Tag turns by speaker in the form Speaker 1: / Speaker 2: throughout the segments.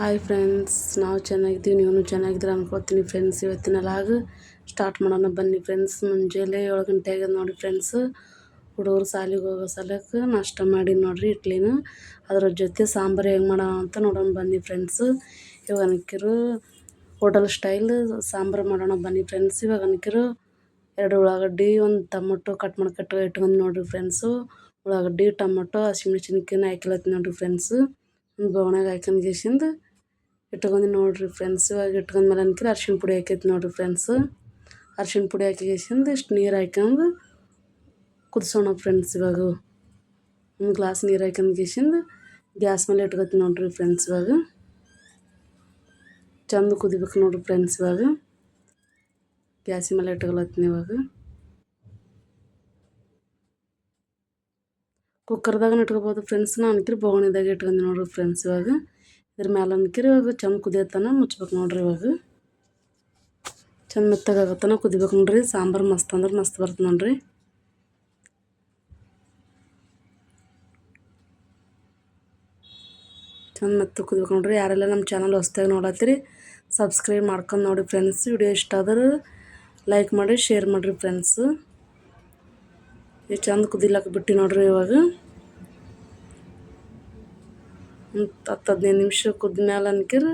Speaker 1: Hi friends, ನಾವು ಚೆನ್ನಾಗಿದ್ದೀವಿ, ನೀವು ಚೆನ್ನಾಗಿದ್ದೀರ ಅನ್ಕೋತೀನಿ ಫ್ರೆಂಡ್ಸ್. ಇವತ್ತಿನ ಲಾಗ್ ಸ್ಟಾರ್ಟ್ ಮಾಡೋಣ ಬನ್ನಿ ಫ್ರೆಂಡ್ಸ್. ಮುಂಜಾನೆ 7 ಗಂಟೆ ಆಗ್ಯದ ನೋಡಿ ಫ್ರೆಂಡ್ಸ್. ಹುಡುಗರು ಶಾಲೆಗೆ ಹೋಗೋ ಸಲಕ್ಕೆ ನಾಷ್ಟ ಮಾಡಿ ನೋಡ್ರಿ ಇಡ್ಲಿನ. ಅದ್ರ ಜೊತೆ ಸಾಂಬಾರು ಹೇಗೆ ಮಾಡೋಣ ಅಂತ ನೋಡೋಣ ಬನ್ನಿ ಫ್ರೆಂಡ್ಸ್. ಇವಾಗ ಅನ್ಕಿರು ಹೋಟೆಲ್ ಸ್ಟೈಲ್ ಸಾಂಬಾರು ಮಾಡೋಣ ಬನ್ನಿ ಫ್ರೆಂಡ್ಸ್. ಇವಾಗ ಅನ್ಕಿರು 2 ಉಳ್ಳಾಗಡ್ಡಿ, 1 ಟೊಮೊಟೊ ಕಟ್ ಮಾಡಿ ಇಟ್ಕೊಂಡು ನೋಡಿರಿ ಫ್ರೆಂಡ್ಸು. ಉಳ್ಳಾಗಡ್ಡಿ, ಟೊಮೊಟೊ, ಹಸಿಮೆಣ್ಸಿನ್ಕಾಯಿನ ಹಾಕಿಲತ್ತಿ ನೋಡಿರಿ ಫ್ರೆಂಡ್ಸು. ಒಂದು ಬೊಗಣಾಗ ಹಾಕ್ಯಂಡು ಇಟ್ಕೊಂಡು ನೋಡಿರಿ ಫ್ರೆಂಡ್ಸ್. ಇವಾಗ ಇಟ್ಕೊಂಡ್ಮೇಲೆ ಅನ್ಕಿರ ಅರ್ಶಿಣ ಪುಡಿ ಹಾಕೈತಿ ನೋಡಿರಿ ಫ್ರೆಂಡ್ಸು. ಅರ್ಶಿಣ ಪುಡಿ ಹಾಕಿಗೆಸಿಂದು ಇಷ್ಟು ನೀರು ಹಾಕ್ಯಂಡು ಕುದಿಸೋಣ ಫ್ರೆಂಡ್ಸ್. ಇವಾಗ ಒಂದು ಗ್ಲಾಸ್ ನೀರು ಹಾಕ್ಯಂಡು ಗ್ಯಾಸ್ ಮೇಲೆ ಇಟ್ಕೊತೀನಿ ನೋಡಿರಿ ಫ್ರೆಂಡ್ಸ್. ಇವಾಗ ಚಂದ ಕುದಿಬೇಕು ನೋಡಿರಿ ಫ್ರೆಂಡ್ಸ್. ಇವಾಗ ಗ್ಯಾಸಿನ ಮೇಲೆ ಇಟ್ಕೊಳತ್ತೀನಿ. ಇವಾಗ ಕುಕ್ಕರ್ದಾಗ ಇಟ್ಕೋಬೋದು ಫ್ರೆಂಡ್ಸ್. ನಾನು ಅನ್ಕಿರಿ ಬೊಗಣಿದಾಗ ಇಟ್ಕೊಂಡು ನೋಡಿರಿ ಫ್ರೆಂಡ್ಸ್. ಇವಾಗ ಇದ್ರ ಮೇಲೆ ಅನ್ಕಿರಿ ಇವಾಗ ಚಂದ ಕುದಿಯತ್ತನ ಮುಚ್ಬೇಕು ನೋಡಿರಿ. ಇವಾಗ ಚಂದ ಮೆತ್ತಗಾಗತ್ತನ ಕುದಿಬೇಕು ನೋಡಿರಿ. ಸಾಂಬಾರು ಮಸ್ತ್ ಅಂದ್ರೆ ಮಸ್ತ್ ಬರ್ತದೆ ನೋಡಿರಿ. ಚಂದ ಮೆತ್ತ ಕುದಿಬೇಕು ನೋಡಿರಿ. ಯಾರೆಲ್ಲ ನಮ್ಮ ಚಾನಲ್ ಹೊಸ್ದಾಗಿ ನೋಡತ್ತೀರಿ ಸಬ್ಸ್ಕ್ರೈಬ್ ಮಾಡ್ಕೊಂಡು ನೋಡಿ ಫ್ರೆಂಡ್ಸ್. ವಿಡಿಯೋ ಇಷ್ಟ ಆದ್ರೆ ಲೈಕ್ ಮಾಡಿ ಶೇರ್ ಮಾಡಿರಿ ಫ್ರೆಂಡ್ಸು. ಇದು ಚಂದ ಕುದಿಲಕ್ಕೆ ಬಿಟ್ಟು ನೋಡಿರಿ. ಇವಾಗ 10-15 ನಿಮಿಷ ಕುದ್ಮೇಲೆ ಅನ್ಕಿರ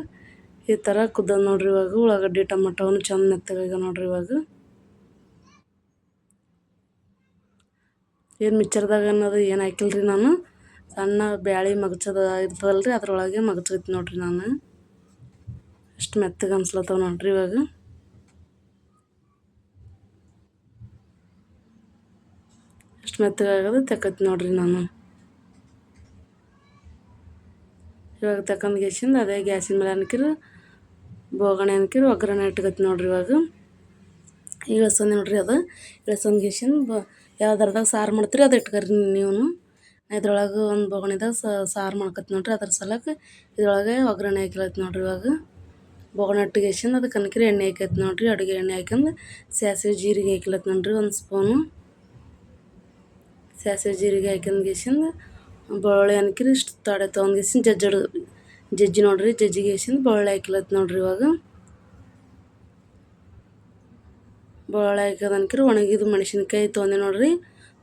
Speaker 1: ಈ ಥರ ಕುದ್ದದ ನೋಡಿರಿ. ಇವಾಗ ಉಳ್ಳಾಗಡ್ಡಿ ಟೊಮೊಟೊನು ಚಂದ ಮೆತ್ತಗಾಗ ನೋಡಿರಿ. ಇವಾಗ ಏನು ಮಿಕ್ಚರ್ದಾಗ ಅನ್ನೋದು ಏನು ಹಾಕಿಲ್ರಿ. ನಾನು ಸಣ್ಣ ಬ್ಯಾಳೆ ಮಗಚದ ಇರ್ತವಲ್ರಿ ಅದ್ರೊಳಗೆ ಮಗಚೈತಿ ನೋಡಿರಿ. ನಾನು ಎಷ್ಟು ಮೆತ್ತಗೆ ಅನ್ಸ್ಲತ್ತವ ನೋಡಿರಿ. ಇವಾಗ ಎಷ್ಟು ಮೆತ್ತಗಾಗದು ತೆಕ್ಕೈತಿ ನೋಡಿರಿ. ನಾನು ಇವಾಗ ತಕ್ಕಂದು ಗ್ಯಾಸಿಂದ ಅದೇ ಗ್ಯಾಸಿನ ಮೇಲೆ ಅನ್ಕಿರು ಬೋಗಣೆ ಅನ್ಕಿರು ಒಗ್ಗರಣೆ ಇಟ್ಕೈತಿ ನೋಡಿರಿ. ಇವಾಗ ಇಳಿಸೋದು ನೋಡಿರಿ. ಅದು ಇಳಿಸೋದು ಗ್ಯಾಸಿಂದ ಯಾವ್ದಾರದಾಗ ಸಾರು ಮಾಡ್ತೀರಿ ಅದು ಇಟ್ಕೊರಿ ನೀವು. ಇದ್ರೊಳಗೆ ಒಂದು ಬೋಗಣಿದಾಗ ಸಾರು ಮಾಡ್ಕೊತ ನೋಡಿರಿ. ಅದ್ರ ಸಲಕ್ಕೆ ಇದ್ರೊಳಗೆ ಒಗ್ಗರಣೆ ಹಾಕಿಲೈತಿ ನೋಡಿರಿ. ಇವಾಗ ಬೋಗಣೆ ಇಟ್ಟು ಗ್ಯಾಸಿಂದ ಅದಕ್ಕೆ ಅನ್ಕಿರಿ ಎಣ್ಣೆ ಹಾಕೈತಿ ನೋಡಿರಿ. ಅಡುಗೆ ಎಣ್ಣೆ ಹಾಕ್ಯಂದು ಸಾಸಿವೆ ಜೀರಿಗೆ ಹಾಕಿಲೈತಿ ನೋಡಿರಿ 1 ಸ್ಪೂನು. ಸಾಸಿವೆ ಜೀರಿಗೆ ಹಾಕ್ಯಂದು ಗ್ಯಾಸಿಂದ ಬೆಳ್ಳುಳ್ಳಿ ಅನ್ಕಿರಿ ಇಷ್ಟು ತಡೆ ತೊಗೊಂಡ್ಗೇಸಿಂದ ಜಜ್ಜಿ ನೋಡಿರಿ. ಜಜ್ಜಿಗೇಸಿಂದ ಬೆಳ್ಳುಳ್ಳಿ ಹಾಕಿಲೈತಿ ನೋಡಿರಿ. ಇವಾಗ ಬೆಳ್ಳುಳ್ಳಿ ಹಾಕ್ಯದ ಅನ್ಕಿರಿ ಒಣಗಿದ ಮೆಣಸಿನ್ಕಾಯಿ ತೊಗೊಂಡೆ ನೋಡಿರಿ.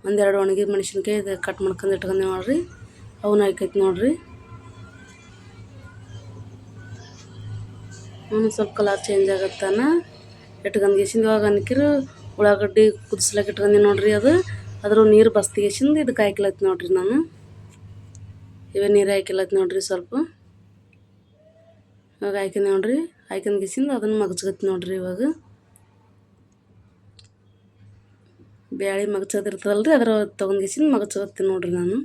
Speaker 1: 1-2 ಒಣಗಿದ ಮೆಣಸಿನ್ಕಾಯಿ ಇದು ಕಟ್ ಮಾಡ್ಕೊಂಡು ಇಟ್ಕೊಂಡೆ ನೋಡಿರಿ. ಅವನ್ನ ಹಾಕೈತಿ ನೋಡಿರಿ. ಅವನು ಸ್ವಲ್ಪ ಕಲರ್ ಚೇಂಜ್ ಆಗತ್ತಾನ ಇಟ್ಕೊಂಡ್ಗೇಸಿಂದ ಇವಾಗ ಅನ್ಕಿರಿ ಉಳ್ಳಾಗಡ್ಡಿ ಕುದಿಸ್ಲಕ್ಕೆ ಇಟ್ಕೊಂಡೆ ನೋಡಿರಿ. ಅದ್ರ ನೀರು ಬಸ್ತಿಗೇಸಿಂದ ಇದಕ್ಕೆ ಹಾಕಿಲೈತಿ ನೋಡಿರಿ. ನಾನು ಇವೇ ನೀರು ಹಾಕಿಲೈತಿ ನೋಡಿರಿ ಸ್ವಲ್ಪ. ಇವಾಗ ಹಾಕಿಂದ ನೋಡಿರಿ. ಹಾಕಿಂದ್ಗೇಸಿಂದ ಅದನ್ನು ಮಗಚ್ಕೈತಿ ನೋಡಿರಿ. ಇವಾಗ ಬ್ಯಾಳೆ ಮಗಚೋದಿರ್ತದಲ್ರಿ ಅದ್ರ ತೊಗೊಂಡ್ಗೇಸಿಂದ ಮಗಚ್ಕೊತೀನಿ ನೋಡಿರಿ. ನಾನು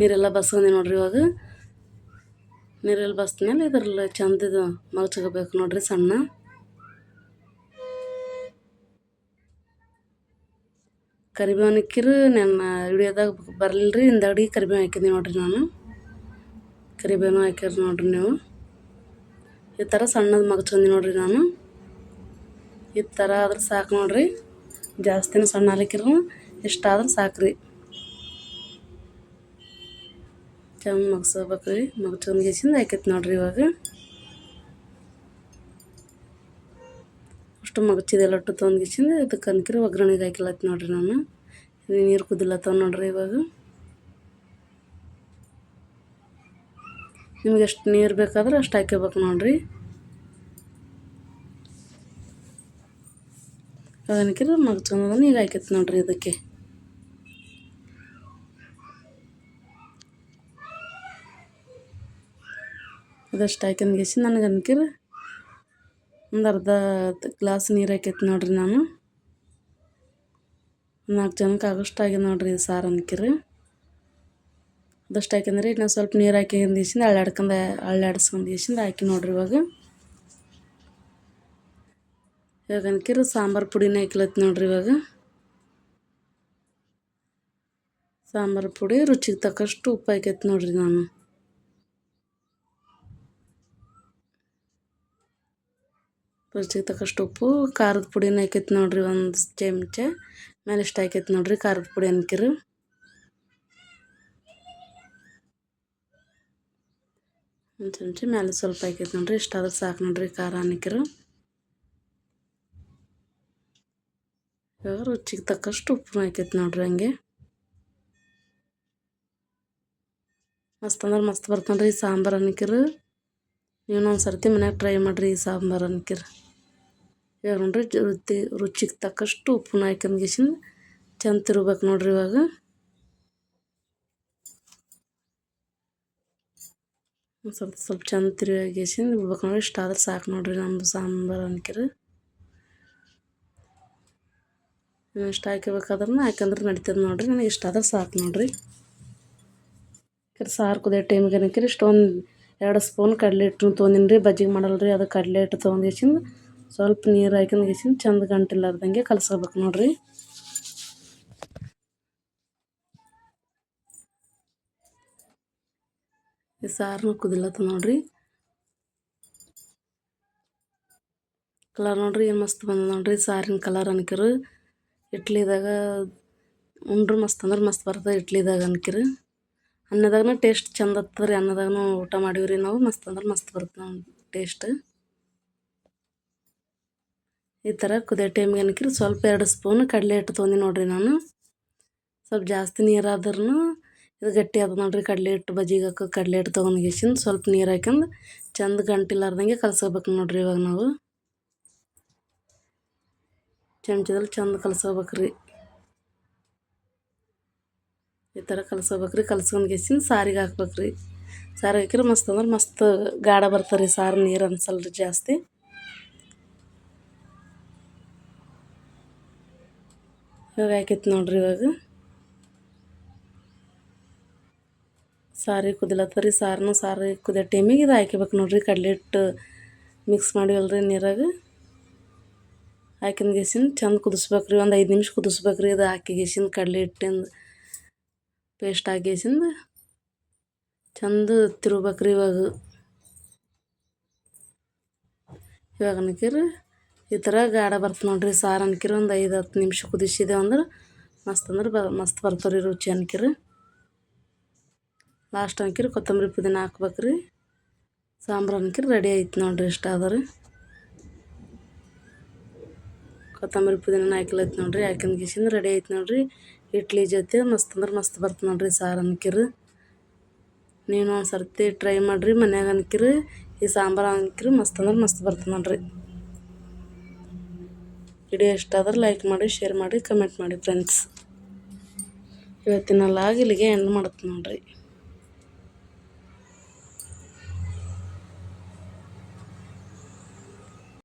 Speaker 1: ನೀರೆಲ್ಲ ಬಸ್ಕೊಂಡೆ ನೋಡಿರಿ. ಇವಾಗ ನೀರೆಲ್ಲ ಬಸ್ದ್ಮೇಲೆ ಇದ್ರಲ್ಲಿ ಚಂದ ಇದು ಮಗಚ್ಕೋಬೇಕು ನೋಡಿರಿ ಸಣ್ಣ. ಕರಿಬೇವು ಹಾಕಿರು ನನ್ನ ವಿಡಿಯೋದಾಗ ಬರಲಿಲ್ಲರಿ. ಹಿಂದಗಡೆ ಕರಿಬೇವು ಹಾಕಿದ್ದೆ ನೋಡಿರಿ. ನಾನು ಕರಿಬೇವು ಹಾಕ್ಯಾರ ನೋಡಿರಿ. ನೀವು ಈ ಥರ ಸಣ್ಣದು ಮಗಚ್ಕೊಂಡಿ ನೋಡಿರಿ. ನಾನು ಈ ಥರ ಆದ್ರೆ ಸಾಕು ನೋಡಿರಿ. ಜಾಸ್ತಿನೂ ಸಣ್ಣ ಹಾಕಿರು ಇಷ್ಟಾದ್ರೆ ಸಾಕ್ರಿ. ಚಂದ ಮಗ್ಸ್ಕೋಬೇಕ್ರಿ. ಮಗ್ಸ್ಕೊಂಡ್ಗೇಸಿಂದ ಹಾಕೈತಿ ನೋಡಿರಿ. ಇವಾಗ ಅಷ್ಟು ಮಗಚಿದೆಲ್ಲ ಒಟ್ಟು ತೊಗೊಂಡ್ಗೇಸಿಂದ ಇದಕ್ಕೆ ಅನ್ಕಿರಿ ಒಗ್ಗರಣೆಗೆ ಹಾಕಿಲತ್ತಿ ನೋಡಿರಿ. ನಾನು ನೀರು ಕುದಿಲತ್ತವ ನೋಡಿರಿ. ಇವಾಗ ನಿಮ್ಗೆ ಎಷ್ಟು ನೀರು ಬೇಕಾದ್ರೆ ಅಷ್ಟು ಹಾಕ್ಕೋಬೇಕು ನೋಡಿರಿ. ಅದನ್ಕಿರ ಮಗ್ಸ್ಕೊಂಡದನ್ನು ಈಗ ಹಾಕೈತಿ ನೋಡಿರಿ. ಇದಕ್ಕೆ ಇದಷ್ಟು ಹಾಕ್ಯಂದ್ಗೇಸಿ ನನಗೆ ಅನ್ಕಿರ ಒಂದು ಅರ್ಧ ಗ್ಲಾಸ್ ನೀರು ಹಾಕೈತಿ ನೋಡಿರಿ. ನಾನು 4 ಜನಕ್ಕೆ ಆಗೋಷ್ಟು ಆಗ್ಯದ ನೋಡಿರಿ ಸಾರು ಅನ್ಕಿರಿ. ಅದಷ್ಟು ಹಾಕ್ಯಂದ್ರೆ ಇನ್ನೊಂದು ಸ್ವಲ್ಪ ನೀರು ಹಾಕ್ಯಂದ್ಗೇಸಿಂದ ಅಳ್ಳಾಡಿಸ್ಕೊಂಡ್ಗೇಸಿಂದ ಹಾಕಿ ನೋಡಿರಿ. ಇವಾಗ ಅನ್ಕಿರ ಸಾಂಬಾರು ಪುಡಿನ ಹಾಕಿಲತ್ತಿ ನೋಡಿರಿ. ಇವಾಗ ಸಾಂಬಾರು ಪುಡಿ ರುಚಿಗೆ ತಕ್ಕಷ್ಟು ಉಪ್ಪು ಹಾಕೈತಿ ನೋಡಿರಿ. ನಾನು ರುಚಿಗೆ ತಕ್ಕಷ್ಟು ಉಪ್ಪು, ಖಾರದ ಪುಡಿನ ಹಾಕೈತಿ ನೋಡಿರಿ 1 ಚಮಚ ಮೇಲೆ ಇಷ್ಟು ಹಾಕೈತಿ ನೋಡಿರಿ ಖಾರದ ಪುಡಿ ಅನ್ಕಿರಿ. ಒಂದು ಚಮಚ ಮೇಲೆ ಸ್ವಲ್ಪ ಹಾಕೈತೆ ನೋಡಿರಿ. ಇಷ್ಟಾದ್ರೆ ಸಾಕು ನೋಡಿರಿ ಖಾರ ಅನ್ನಕ್ಕಿರು. ಇವಾಗ ರುಚಿಗೆ ತಕ್ಕಷ್ಟು ಉಪ್ಪು ಹಾಕೈತೆ ನೋಡಿರಿ. ಹಂಗೆ ಮಸ್ತ್ ಅಂದ್ರೆ ಮಸ್ತ್ ಬರ್ತದೆ ನೋಡಿರಿ ಈ ಸಾಂಬಾರು ಅನ್ನಕ್ಕಿರು. ನೀವು ಒಂದು ಸರ್ತಿ ಮನ್ಯಾಗ ಟ್ರೈ ಮಾಡಿರಿ ಈ ಸಾಂಬಾರು ಅನ್ನಕ್ಕಿರು. ಇವಾಗ ನೋಡಿರಿ ರುಚಿಗೆ ತಕ್ಕಷ್ಟು ಉಪ್ಪನ್ನ ಹಾಕೊಂಡ್ಗಿಸಿಂದ ಚಂದ ತಿರುಗ್ಬೇಕು ನೋಡಿರಿ. ಇವಾಗ ಒಂದು ಸ್ವಲ್ಪ ಚಂದ ತಿರುಗಿಸಿಂದ ಬಿಡ್ಬೇಕು ನೋಡಿರಿ. ಇಷ್ಟಾದ್ರೆ ಸಾಕು ನೋಡಿರಿ ನಮ್ಮದು ಸಾಂಬಾರು ಅನ್ನಕ್ಕಿರು. ನೀವು ಇಷ್ಟು ಹಾಕಬೇಕಾದ್ರೂ ಹಾಕಂದ್ರೆ ನಡೀತದೆ ನೋಡಿರಿ. ನನಗೆ ಇಷ್ಟಾದ್ರೆ ಸಾಕು ನೋಡಿರಿ. ಸಾರು ಕುದಿಯೋ ಟೈಮಿಗೆ ಏನಕ್ಕಿರಿ ಇಷ್ಟೊಂದು 2 ಸ್ಪೂನ್ ಕಡಲೆ ಹಿಟ್ಟು ತೊಗೊಂಡಿನಿ ರೀ. ಬಜ್ಜಿಗೆ ಮಾಡಲ್ರಿ ಅದು ಕಡಲೆ ಹಿಟ್ಟು ತೊಗೊಂಡ್ಗಿಸಿಂದ ಸ್ವಲ್ಪ ನೀರು ಹಾಕೊಂಡ್ಗಿಸಿಂದ ಚಂದ ಗಂಟಿಲ್ಲಾರ್ದಂಗೆ ಕಲಸ್ಕೋಬೇಕು ನೋಡಿರಿ. ಈ ಸಾರನ್ನು ಕುದಿಲತ್ತ ನೋಡಿರಿ. ಕಲರ್ ನೋಡಿರಿ ಏನು ಮಸ್ತ್ ಬಂದ ನೋಡಿರಿ ಸಾರಿನ ಕಲರ್ ಅನ್ನಕ್ಕಿರು. ಇಡ್ಲಿದಾಗ ಉಂಡ್ರೆ ಮಸ್ತ್ ಅಂದ್ರೆ ಮಸ್ತ್ ಬರ್ತದೆ ಇಡ್ಲಿದಾಗ ಅನ್ನಕ್ಕಿರು. ಅನ್ನದಾಗೂ ಟೇಸ್ಟ್ ಚಂದ ಹತ್ತದ ರೀ. ಅನ್ನದಾಗೂ ಊಟ ಮಾಡೀವ್ರಿ ನಾವು. ಮಸ್ತ್ ಅಂದ್ರೆ ಮಸ್ತ್ ಬರುತ್ತೆ ನಾವು ಟೇಸ್ಟ್. ಈ ಥರ ಕುದಿಯೋ ಟೈಮಿಗೆ ಏನಕ್ಕಿರಿ ಸ್ವಲ್ಪ 2 ಸ್ಪೂನ್ ಕಡಲೆ ಹಿಟ್ಟು ತೊಗೊಂಡು ನೋಡಿರಿ ನಾನು. ಸ್ವಲ್ಪ ಜಾಸ್ತಿ ನೀರಾದ್ರೂ ಇದು ಗಟ್ಟಿ ಆದ ನೋಡಿರಿ. ಕಡಲೆ ಹಿಟ್ಟು ಬಜ್ಜಿಗೆ ಹಾಕೋ ಕಡಲೆ ಹಿಟ್ಟು ತೊಗೊಂಡ್ಗಿಸಿಂದ ಸ್ವಲ್ಪ ನೀರು ಹಾಕ್ಯಂಡು ಚಂದ ಗಂಟಿಲ್ಲಾರ್ದಂಗೆ ಕಲಸ್ಕೋಬೇಕು ನೋಡಿರಿ. ಇವಾಗ ನಾವು ಚಮಚದಲ್ಲಿ ಚಂದ ಕಲಸ್ಕೋಬೇಕು ರೀ. ಈ ಥರ ಕಲಸ್ಕೋಬೇಕು ರೀ. ಕಲಸ್ಕೊಂಡ್ಗಿಸಿಂದ ಸಾರಿಗೆ ಹಾಕ್ಬೇಕು ರೀ. ಸಾರು ಹಾಕಿದ್ರೆ ಮಸ್ತ್ ಅಂದ್ರೆ ಮಸ್ತ್ ಗಾಢ ಬರ್ತಾರೆ ರೀ ಸಾರು. ನೀರು ಅನ್ಸಲ್ಲ ರೀ ಜಾಸ್ತಿ. ಇವಾಗ ಹಾಕೈತೆ ನೋಡಿರಿ. ಇವಾಗ ಸಾರಿಗೆ ಕುದಿಲತ್ತರಿ. ಸಾರು ಕುದಿಯೋ ಟೈಮಿಗೆ ಇದು ಹಾಕಿಬೇಕು ನೋಡಿರಿ. ಕಡಲೆ ಹಿಟ್ಟು ಮಿಕ್ಸ್ ಮಾಡಿವಲ್ರಿ ನೀರಾಗ ಹಾಕಿಂದ್ಗಿಸಿಂದ ಚಂದ ಕುದಿಸ್ಬೇಕು ರೀ. ಒಂದು 5 ನಿಮಿಷ ಕುದಿಸ್ಬೇಕು ರೀ. ಇದು ಹಾಕಿಗಿಸಿಂದ ಕಡಲೆ ಹಿಟ್ಟಿಂದ ಪೇಸ್ಟ್ ಹಾಕಿಗಿಸಿಂದ ಚಂದ ತಿರುಗ್ಬೇಕು ರೀ. ಇವಾಗ ಅನ್ನಕ್ಕಿರಿ ಈ ಥರ ಗಾಢ ಬರ್ತದೆ ನೋಡಿರಿ ಸಾರು ಅನ್ನಕ್ಕಿರಿ. ಒಂದು 5-10 ನಿಮಿಷ ಕುದಿಸಿದೆವು ಅಂದ್ರೆ ಮಸ್ತ್ ಅಂದ್ರೆ ಮಸ್ತ್ ಬರ್ತವೆ ರೀ ರುಚಿ ಅನ್ನಕ್ಕಿರಿ. ಲಾಸ್ಟ್ ಅನ್ನಕ್ಕಿರಿ ಕೊತ್ತಂಬರಿ ಪುದೀನ ಹಾಕ್ಬೇಕು ರೀ. ಸಾಂಬಾರು ಅನ್ನಕ್ಕಿರಿ ರೆಡಿ ಆಯ್ತು ನೋಡಿರಿ. ಇಷ್ಟ ಅದ ರೀ. ಕೊತ್ತಂಬರಿ ಪುದೀನ ಹಾಕಿಲೈತೆ ನೋಡಿರಿ. ಹಾಕಿಂದ್ಗಿಸಿಂದ ರೆಡಿ ಆಯ್ತು ನೋಡಿರಿ. ಇಡ್ಲಿ ಜೊತೆ ಮಸ್ತ್ ಅಂದ್ರೆ ಮಸ್ತ್ ಬರ್ತದೆ ನೋಡಿರಿ ಸಾರು ಅನ್ನಕ್ಕಿರಿ. ನೀವು ಒಂದು ಸರ್ತಿ ಟ್ರೈ ಮಾಡಿರಿ ಮನ್ಯಾಗ ಅನ್ನಕ್ಕಿರಿ. ಈ ಸಾಂಬಾರು ಅನ್ನಕ್ಕಿರಿ ಮಸ್ತ್ ಅಂದ್ರೆ ಮಸ್ತ್ ಬರ್ತದೆ ನೋಡಿರಿ. ವಿಡಿಯೋ ಇಷ್ಟ ಆದ್ರೆ ಲೈಕ್ ಮಾಡಿ, ಶೇರ್ ಮಾಡಿ, ಕಮೆಂಟ್ ಮಾಡಿ ಫ್ರೆಂಡ್ಸ್. ಇವತ್ತಿನ ಲಾಗ್ ಇಲ್ಲಿಗೆ ಎಂಡ್ ಮಾಡುತ್ತೆ ನೋಡಿರಿ.